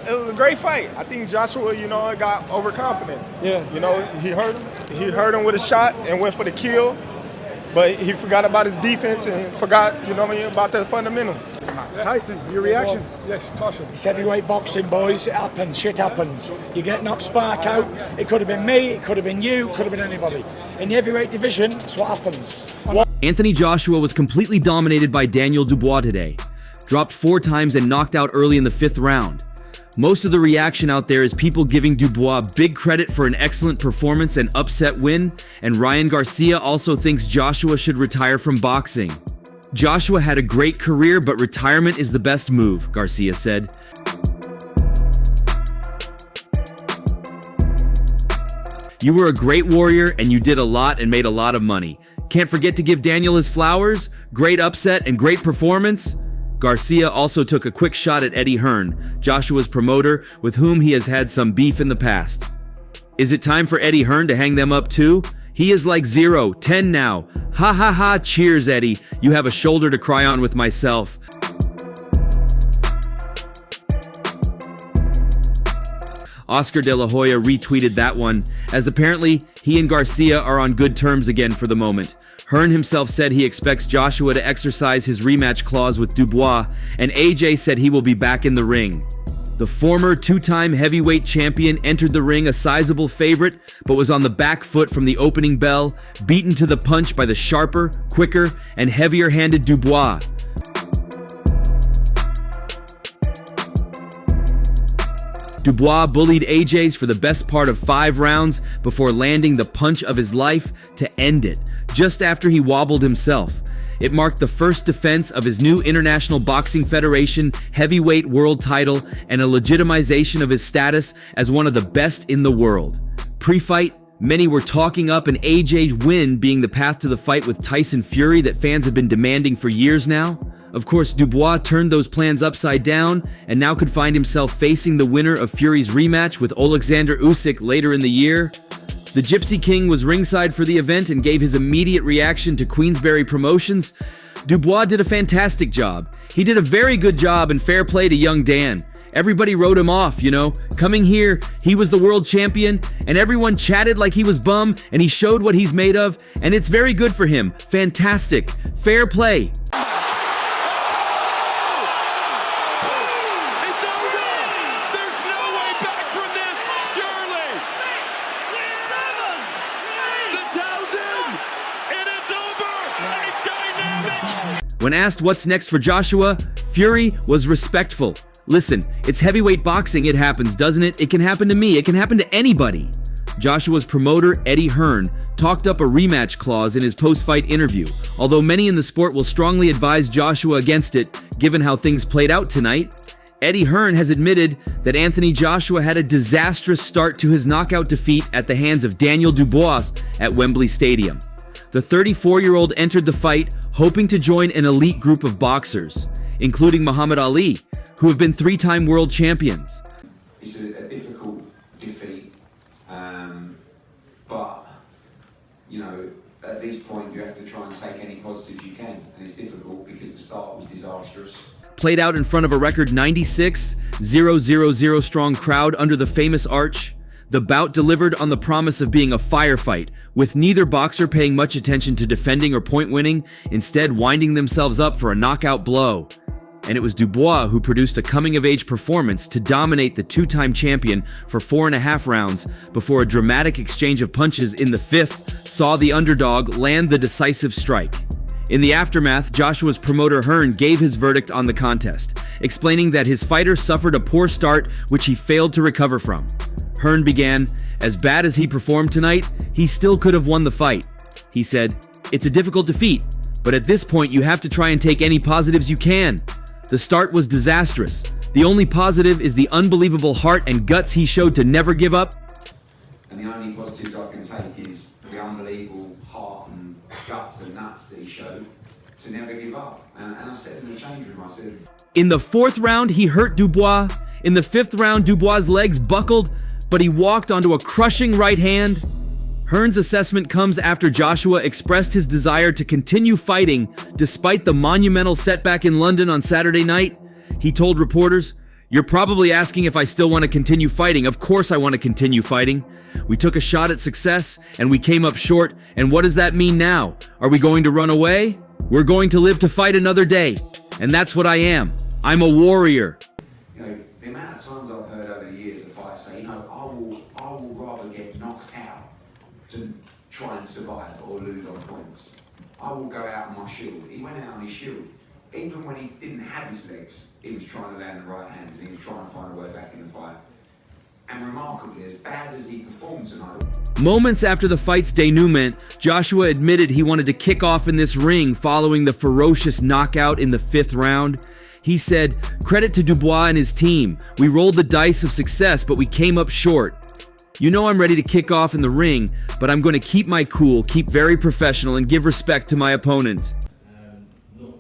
It was a great fight. I think Joshua, got overconfident. Yeah. He hurt him. He hurt him with a shot and went for the kill. But he forgot about his defense and forgot, about the fundamentals. Tyson, your reaction? Yes, Tyson. It's heavyweight boxing, boys. It happens. Shit happens. You get knocked spark out. It could have been me. It could have been you. It could have been anybody. In the heavyweight division, that's what happens. Anthony Joshua was completely dominated by Daniel Dubois today. Dropped 4 times and knocked out early in the 5th round. Most of the reaction out there is people giving Dubois big credit for an excellent performance and upset win, and Ryan Garcia also thinks Joshua should retire from boxing. Joshua had a great career, but retirement is the best move, Garcia said. You were a great warrior and you did a lot and made a lot of money. Can't forget to give Daniel his flowers. Great upset and great performance. Garcia also took a quick shot at Eddie Hearn, Joshua's promoter, with whom he has had some beef in the past. Is it time for Eddie Hearn to hang them up too? He is like 0, 10 now. Ha ha ha, cheers Eddie. You have a shoulder to cry on with myself. Oscar De La Hoya retweeted that one, as apparently he and Garcia are on good terms again for the moment. Hearn himself said he expects Joshua to exercise his rematch clause with Dubois, and AJ said he will be back in the ring. The former 2-time heavyweight champion entered the ring a sizable favorite, but was on the back foot from the opening bell, beaten to the punch by the sharper, quicker, and heavier-handed Dubois. Dubois bullied AJ's for the best part of 5 rounds before landing the punch of his life to end it, just after he wobbled himself. It marked the first defense of his new International Boxing Federation heavyweight world title and a legitimization of his status as one of the best in the world. Pre-fight, many were talking up an AJ's win being the path to the fight with Tyson Fury that fans have been demanding for years now. Of course, Dubois turned those plans upside down and now could find himself facing the winner of Fury's rematch with Alexander Usyk later in the year. The Gypsy King was ringside for the event and gave his immediate reaction to Queensberry Promotions. Dubois did a fantastic job. He did a very good job, and fair play to young Dan. Everybody wrote him off, Coming here, he was the world champion, and everyone chatted like he was bum, and he showed what he's made of, and it's very good for him. Fantastic. Fair play. When asked what's next for Joshua, Fury was respectful. Listen, it's heavyweight boxing, it happens, doesn't it? It can happen to me, it can happen to anybody. Joshua's promoter, Eddie Hearn, talked up a rematch clause in his post-fight interview, although many in the sport will strongly advise Joshua against it, given how things played out tonight. Eddie Hearn has admitted that Anthony Joshua had a disastrous start to his knockout defeat at the hands of Daniel Dubois at Wembley Stadium. The 34-year-old entered the fight hoping to join an elite group of boxers, including Muhammad Ali, who have been 3-time world champions. It's a difficult defeat, but, at this point you have to try and take any positives you can, and it's difficult because the start was disastrous. Played out in front of a record 96,000 strong crowd under the famous arch, the bout delivered on the promise of being a firefight, with neither boxer paying much attention to defending or point winning, instead winding themselves up for a knockout blow. And it was Dubois who produced a coming-of-age performance to dominate the 2-time champion for 4.5 rounds before a dramatic exchange of punches in the 5th saw the underdog land the decisive strike. In the aftermath, Joshua's promoter Hearn gave his verdict on the contest, explaining that his fighter suffered a poor start which he failed to recover from. Hearn began, "As bad as he performed tonight, he still could have won the fight." He said, "It's a difficult defeat, but at this point you have to try and take any positives you can. The start was disastrous. The only positive is the unbelievable heart and guts he showed to never give up." And the only positives I can take is the unbelievable heart and guts and nuts that he showed to never give up. And I said in the change room, I said... In the 4th round, he hurt Dubois. In the 5th round, Dubois' legs buckled, but he walked onto a crushing right hand. Hearn's assessment comes after Joshua expressed his desire to continue fighting despite the monumental setback in London on Saturday night. He told reporters, You're probably asking if I still want to continue fighting. Of course I want to continue fighting. We took a shot at success, and we came up short, and what does that mean now? Are we going to run away? We're going to live to fight another day, and that's what I am. I'm a warrior. You know, the amount of times I've heard over the years of fights say, you know, I will rather get knocked out than try and survive or lose on points. I will go out on my shield. He went out on his shield. Even when he didn't have his legs, he was trying to land the right hand and he was trying to find a way back in the fight. And remarkably, as bad as he performed tonight. Moments after the fight's denouement, Joshua admitted he wanted to kick off in this ring following the ferocious knockout in the 5th round. He said, "Credit to Dubois and his team. We rolled the dice of success, but we came up short. You know I'm ready to kick off in the ring, but I'm going to keep my cool, keep very professional, and give respect to my opponent."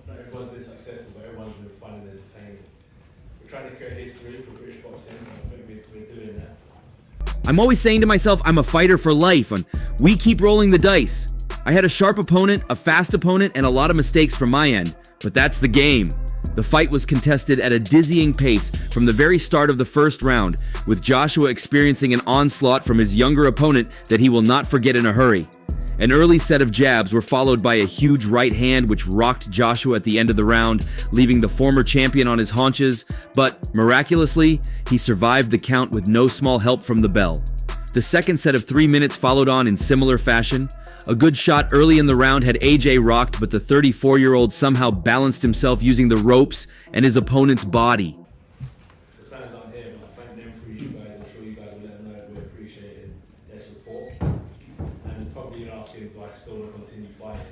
Not everyone's been successful, but everyone's been fun and entertaining. We're trying to create history for British boxing, and I think we're doing that. I'm always saying to myself, I'm a fighter for life, and we keep rolling the dice. I had a sharp opponent, a fast opponent, and a lot of mistakes from my end, but that's the game. The fight was contested at a dizzying pace from the very start of the 1st round, with Joshua experiencing an onslaught from his younger opponent that he will not forget in a hurry. An early set of jabs were followed by a huge right hand which rocked Joshua at the end of the round, leaving the former champion on his haunches, but miraculously, he survived the count with no small help from the bell. The second set of 3 minutes followed on in similar fashion. A good shot early in the round had AJ rocked, but the 34-year-old somehow balanced himself using the ropes and his opponent's body. The fans aren't here, but I thank them for you guys. I'm sure you guys will let them know that we're appreciating their support. And probably you're asking, do I still want to continue fighting?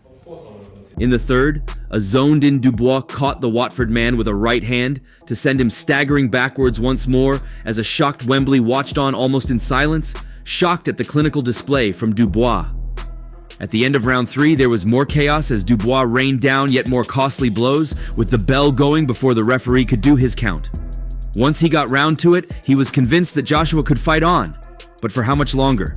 Of course I want to continue. In the 3rd, a zoned-in Dubois caught the Watford man with a right hand to send him staggering backwards once more as a shocked Wembley watched on almost in silence, shocked at the clinical display from Dubois. At the end of round 3, there was more chaos as Dubois rained down yet more costly blows, with the bell going before the referee could do his count. Once he got round to it, he was convinced that Joshua could fight on. But for how much longer?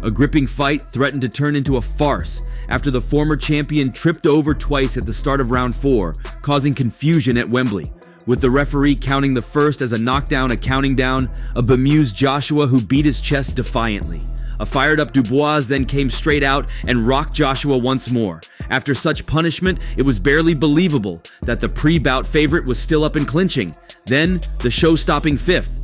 A gripping fight threatened to turn into a farce after the former champion tripped over twice at the start of round 4, causing confusion at Wembley, with the referee counting the first as a knockdown, a counting down, a bemused Joshua who beat his chest defiantly. A fired-up Dubois then came straight out and rocked Joshua once more. After such punishment, it was barely believable that the pre-bout favorite was still up and clinching. Then, the show-stopping 5th.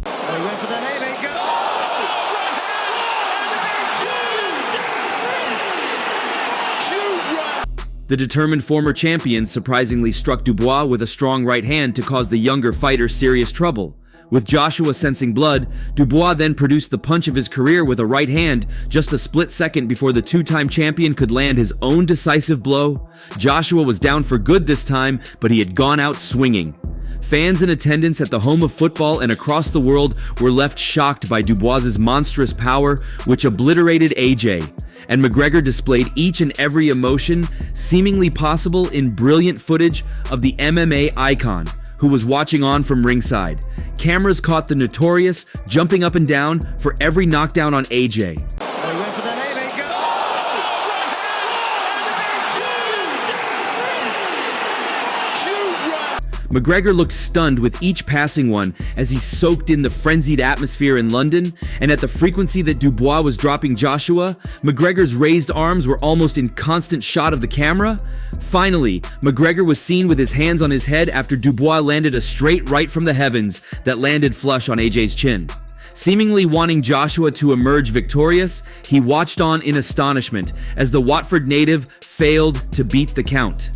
The determined former champion surprisingly struck Dubois with a strong right hand to cause the younger fighter serious trouble. With Joshua sensing blood, Dubois then produced the punch of his career with a right hand just a split second before the 2-time champion could land his own decisive blow. Joshua was down for good this time, but he had gone out swinging. Fans in attendance at the home of football and across the world were left shocked by Dubois' monstrous power, which obliterated AJ. And McGregor displayed each and every emotion seemingly possible in brilliant footage of the MMA icon, who was watching on from ringside. Cameras caught the notorious jumping up and down for every knockdown on AJ. McGregor looked stunned with each passing one as he soaked in the frenzied atmosphere in London, and at the frequency that Dubois was dropping Joshua, McGregor's raised arms were almost in constant shot of the camera. Finally, McGregor was seen with his hands on his head after Dubois landed a straight right from the heavens that landed flush on AJ's chin. Seemingly wanting Joshua to emerge victorious, he watched on in astonishment as the Watford native failed to beat the count.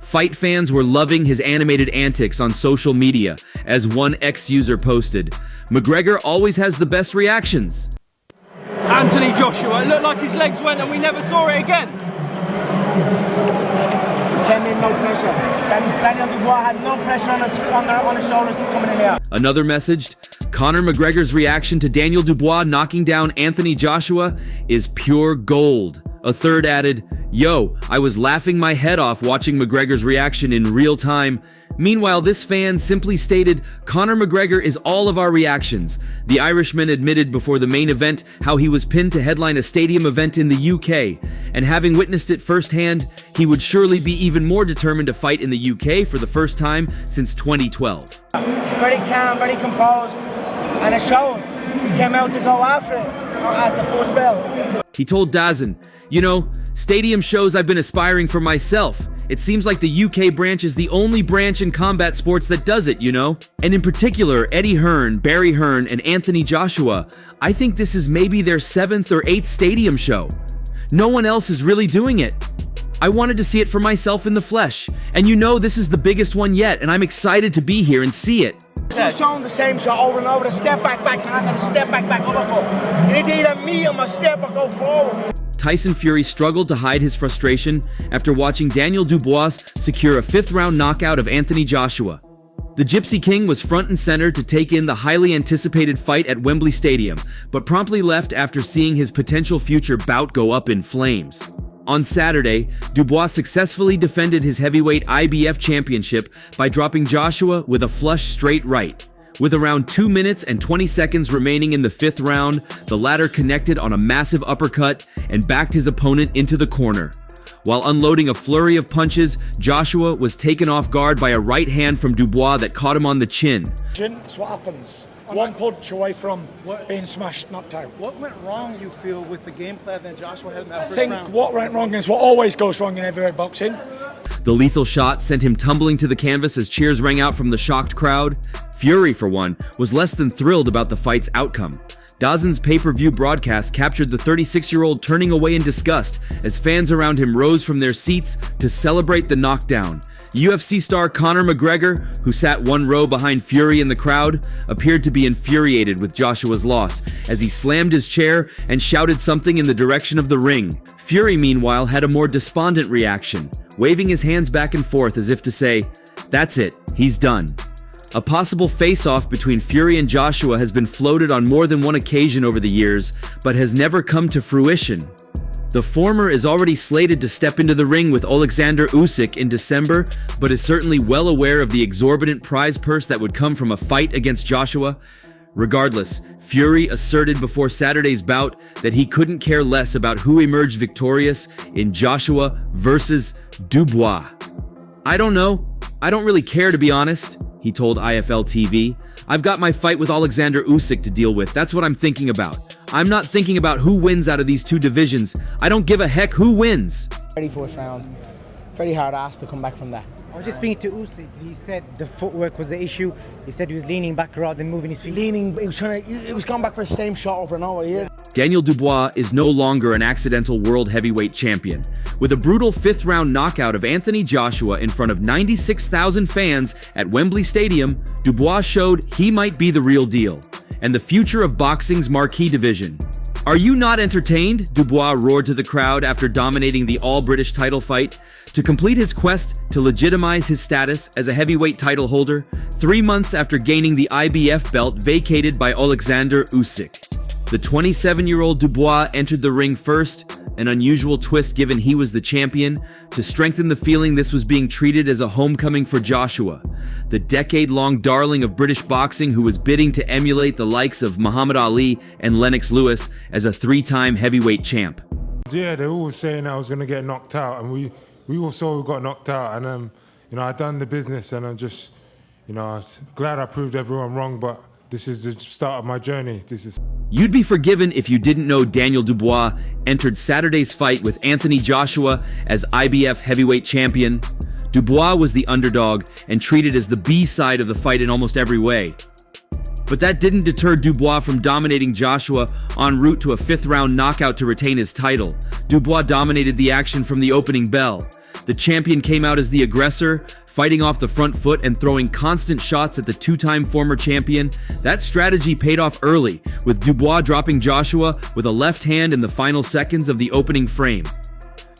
Fight fans were loving his animated antics on social media, as one ex-user posted, "McGregor always has the best reactions." Anthony Joshua, it looked like his legs went and we never saw it again. Came in no pressure. Daniel Dubois had no pressure on his shoulders coming in here. Another messaged, Conor McGregor's reaction to Daniel Dubois knocking down Anthony Joshua is pure gold. A third added, "Yo, I was laughing my head off watching McGregor's reaction in real time, Meanwhile, this fan simply stated, "Conor McGregor is all of our reactions." The Irishman admitted before the main event how he was pinned to headline a stadium event in the UK, and having witnessed it firsthand, he would surely be even more determined to fight in the UK for the first time since 2012. Very calm, very composed, and it showed. He came out to go after it at the first bell. He told Tyson, "You know, stadium shows I've been aspiring for myself. It seems like the UK branch is the only branch in combat sports that does it, you know? And in particular, Eddie Hearn, Barry Hearn, and Anthony Joshua, I think this is maybe their 7th or 8th stadium show. No one else is really doing it. I wanted to see it for myself in the flesh. And you know this is the biggest one yet, and I'm excited to be here and see it." He's showing the same shot over and over, the step back, backhand, and the step back, uppercut. You need to either meet him or step or go forward. Tyson Fury struggled to hide his frustration after watching Daniel Dubois secure a 5th-round knockout of Anthony Joshua. The Gypsy King was front and center to take in the highly anticipated fight at Wembley Stadium, but promptly left after seeing his potential future bout go up in flames. On Saturday, Dubois successfully defended his heavyweight IBF championship by dropping Joshua with a flush straight right. With around 2 minutes and 20 seconds remaining in the 5th round, the latter connected on a massive uppercut and backed his opponent into the corner. While unloading a flurry of punches, Joshua was taken off guard by a right hand from Dubois that caught him on the chin. That's what happens. One punch away from being smashed, knocked out. What went wrong, you feel, with the game plan that Joshua had in that I first think round? what went wrong is what always goes wrong in heavyweight boxing. The lethal shot sent him tumbling to the canvas as cheers rang out from the shocked crowd. Fury, for one, was less than thrilled about the fight's outcome. Dawson's pay-per-view broadcast captured the 36-year-old turning away in disgust as fans around him rose from their seats to celebrate the knockdown. UFC star Conor McGregor, who sat one row behind Fury in the crowd, appeared to be infuriated with Joshua's loss as he slammed his chair and shouted something in the direction of the ring. Fury, meanwhile, had a more despondent reaction, waving his hands back and forth as if to say, "That's it, he's done." A possible face-off between Fury and Joshua has been floated on more than one occasion over the years, but has never come to fruition. The former is already slated to step into the ring with Alexander Usyk in December, but is certainly well aware of the exorbitant prize purse that would come from a fight against Joshua. Regardless, Fury asserted before Saturday's bout that he couldn't care less about who emerged victorious in Joshua versus Dubois. "I don't know. I don't really care, to be honest," he told IFL TV. "I've got my fight with Alexander Usyk to deal with. That's what I'm thinking about. I'm not thinking about who wins out of these two divisions. I don't give a heck who wins." Very first round. Very hard ass to come back from that. I was just speaking to Usyk. He said the footwork was the issue. He said he was leaning back rather than moving his feet. He was going back for the same shot over and over, yeah. Daniel Dubois is no longer an accidental world heavyweight champion. With a brutal 5th-round knockout of Anthony Joshua in front of 96,000 fans at Wembley Stadium, Dubois showed he might be the real deal and the future of boxing's marquee division. "Are you not entertained?" Dubois roared to the crowd after dominating the all-British title fight. To complete his quest to legitimize his status as a heavyweight title holder, 3 months after gaining the IBF belt vacated by Alexander Usyk. The 27-year-old Dubois entered the ring first, an unusual twist given he was the champion, to strengthen the feeling this was being treated as a homecoming for Joshua, the decade-long darling of British boxing who was bidding to emulate the likes of Muhammad Ali and Lennox Lewis as a 3-time heavyweight champ. Yeah, they were all saying I was going to get knocked out, and we all saw we got knocked out, and I done the business, and I'm just, I was glad I proved everyone wrong, but this is the start of my journey. You'd be forgiven if you didn't know Daniel Dubois entered Saturday's fight with Anthony Joshua as IBF heavyweight champion. Dubois was the underdog and treated as the B-side of the fight in almost every way. But that didn't deter Dubois from dominating Joshua en route to a 5th-round knockout to retain his title. Dubois dominated the action from the opening bell. The champion came out as the aggressor, fighting off the front foot and throwing constant shots at the 2-time former champion. That strategy paid off early, with Dubois dropping Joshua with a left hand in the final seconds of the opening frame.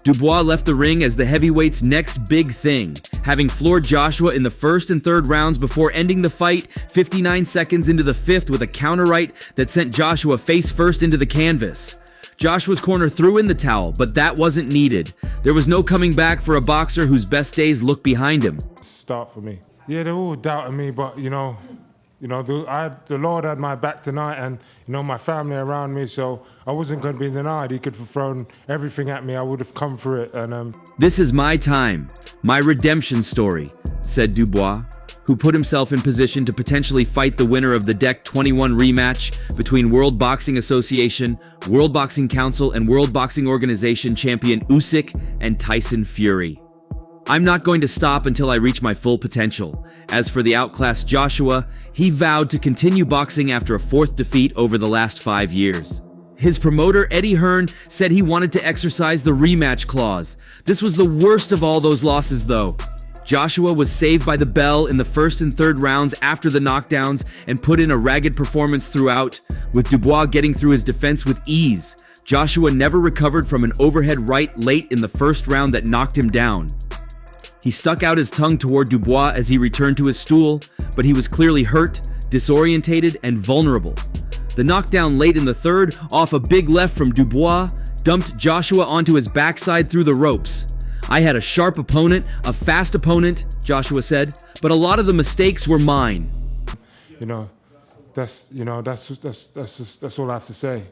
Dubois left the ring as the heavyweight's next big thing, having floored Joshua in the 1st and 3rd rounds before ending the fight 59 seconds into the 5th with a counter right that sent Joshua face first into the canvas. Joshua's corner threw in the towel, but that wasn't needed. There was no coming back for a boxer whose best days look behind him. Start for me. Yeah, they all doubted me, but the Lord had my back tonight, and my family around me, so I wasn't going to be denied. He could have thrown everything at me. I would have come for it. And This is my time, my redemption story, said Dubois, who put himself in position to potentially fight the winner of the Deck 21 rematch between World Boxing Association, World Boxing Council, and World Boxing Organization champion Usyk and Tyson Fury. I'm not going to stop until I reach my full potential. As for the outclassed Joshua, he vowed to continue boxing after a 4th defeat over the last 5 years. His promoter, Eddie Hearn, said he wanted to exercise the rematch clause. This was the worst of all those losses, though. Joshua was saved by the bell in the 1st and 3rd rounds after the knockdowns and put in a ragged performance throughout, with Dubois getting through his defense with ease. Joshua never recovered from an overhead right late in the 1st round that knocked him down. He stuck out his tongue toward Dubois as he returned to his stool, but he was clearly hurt, disorientated, and vulnerable. The knockdown late in the 3rd, off a big left from Dubois, dumped Joshua onto his backside through the ropes. I had a sharp opponent, a fast opponent, Joshua said, but a lot of the mistakes were mine. That's all I have to say.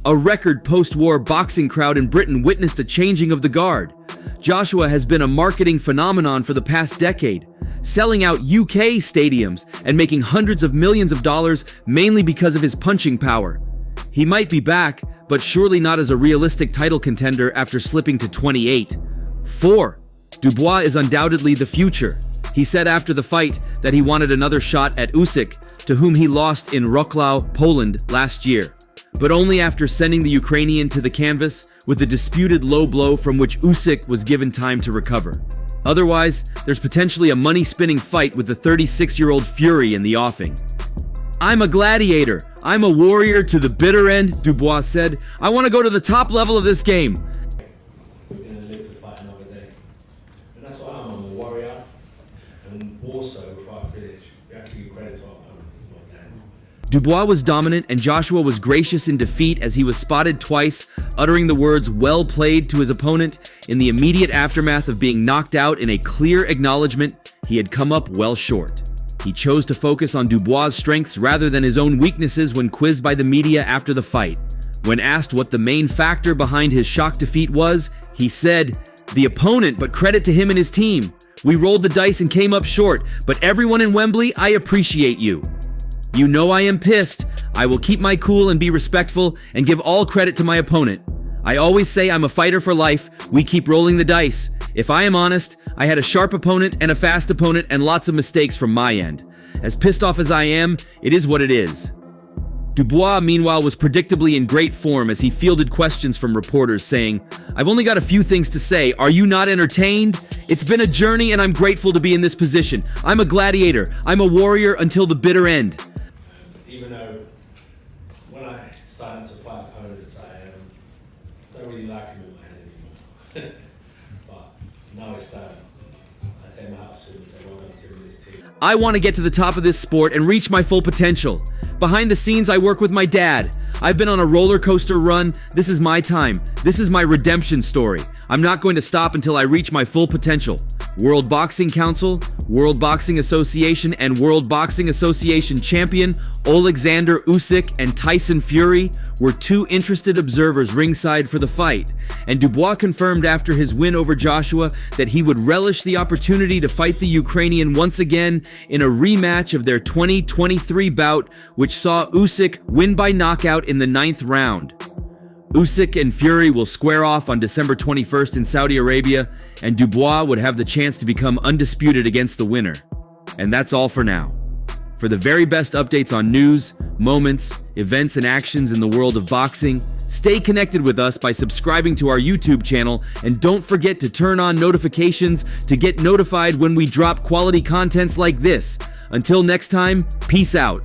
A record post-war boxing crowd in Britain witnessed a changing of the guard. Joshua has been a marketing phenomenon for the past decade, selling out UK stadiums and making hundreds of millions of dollars mainly because of his punching power. He might be back, but surely not as a realistic title contender after slipping to 28. 4. Dubois is undoubtedly the future. He said after the fight that he wanted another shot at Usyk, to whom he lost in Wrocław, Poland last year, but only after sending the Ukrainian to the canvas with a disputed low blow from which Usyk was given time to recover. Otherwise, there's potentially a money-spinning fight with the 36-year-old Fury in the offing. I'm a gladiator. I'm a warrior to the bitter end, Dubois said. I want to go to the top level of this game. We're going to live to fight another day. And that's what I'm a warrior. And also, before I finish, we have to give credit to our opponent. Dubois was dominant and Joshua was gracious in defeat as he was spotted twice, uttering the words "well played" to his opponent in the immediate aftermath of being knocked out in a clear acknowledgement he had come up well short. He chose to focus on Dubois' strengths rather than his own weaknesses when quizzed by the media after the fight. When asked what the main factor behind his shock defeat was, he said, "The opponent, but credit to him and his team. We rolled the dice and came up short, but everyone in Wembley, I appreciate you. You know I am pissed. I will keep my cool and be respectful and give all credit to my opponent. I always say I'm a fighter for life. We keep rolling the dice. If I am honest, I had a sharp opponent and a fast opponent and lots of mistakes from my end. As pissed off as I am, it is what it is." Dubois, meanwhile, was predictably in great form as he fielded questions from reporters saying, "I've only got a few things to say. Are you not entertained? It's been a journey and I'm grateful to be in this position. I'm a gladiator. I'm a warrior until the bitter end." Even though when I sign up to fight opponents, I don't really like them in my head anymore. But now it's done. I take my hat off to them and say, well done to this team. I want to get to the top of this sport and reach my full potential. Behind the scenes, I work with my dad. I've been on a roller coaster run. This is my time. This is my redemption story. I'm not going to stop until I reach my full potential. World Boxing Council, World Boxing Association, and World Boxing Association champion Alexander Usyk and Tyson Fury were two interested observers ringside for the fight, and Dubois confirmed after his win over Joshua that he would relish the opportunity to fight the Ukrainian once again in a rematch of their 2023 bout, which saw Usyk win by knockout in the 9th round. Usyk and Fury will square off on December 21st in Saudi Arabia, and Dubois would have the chance to become undisputed against the winner. And that's all for now. For the very best updates on news, moments, events, and actions in the world of boxing, stay connected with us by subscribing to our YouTube channel, and don't forget to turn on notifications to get notified when we drop quality contents like this. Until next time, peace out.